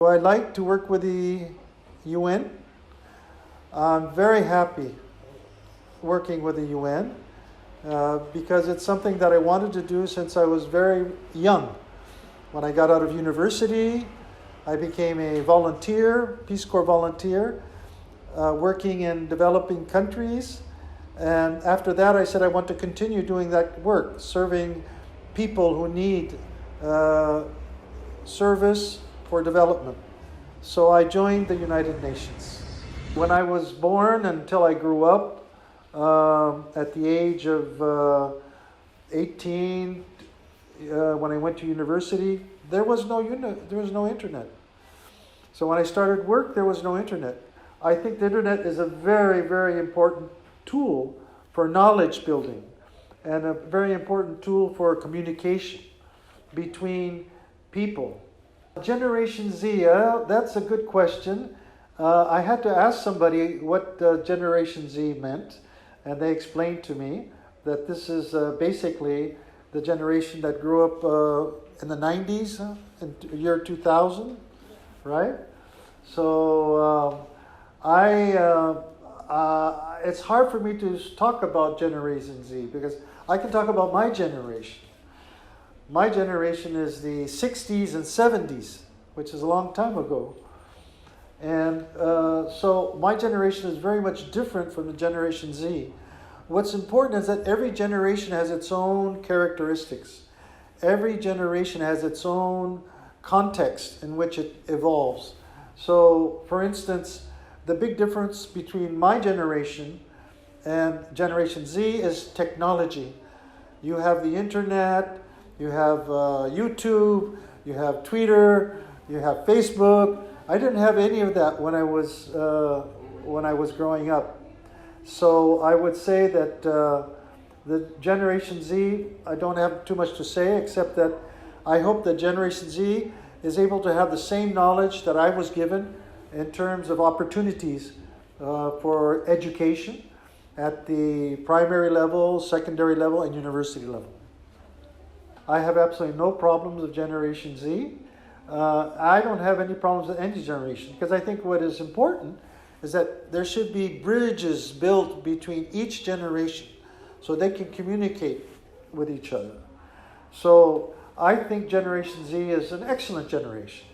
I like to work with the UN. I'm very happy working with the UN because it's something that I wanted to do since I was very young. When I got out of university, I became a volunteer, Peace Corps volunteer, working in developing countries. And after that, I said I want to continue doing that work, serving people who need service for development. So I joined the United Nations. When I was born until I grew up, at the age of 18, when I went to university, there was no internet. So when I started work, there was no internet. I think the internet is a very, very important tool for knowledge building and a very important tool for communication between people. Generation Z, that's a good question. I had to ask somebody what Generation Z meant, and they explained to me that this is basically the generation that grew up in the 90s, in the year 2000, right? So it's hard for me to talk about Generation Z because I can talk about my generation. My generation is the 60s and 70s, which is a long time ago. And so my generation is very much different from the Generation Z. What's important is that every generation has its own characteristics. Every generation has its own context in which it evolves. So, for instance, the big difference between my generation and Generation Z is technology. You have the internet, you have YouTube, you have Twitter, you have Facebook. I didn't have any of that when I was growing up. So I would say that the Generation Z, I don't have too much to say except that I hope that Generation Z is able to have the same knowledge that I was given in terms of opportunities for education at the primary level, secondary level, and university level. I have absolutely no problems with Generation Z. I don't have any problems with any generation because I think what is important is that there should be bridges built between each generation so they can communicate with each other. So I think Generation Z is an excellent generation.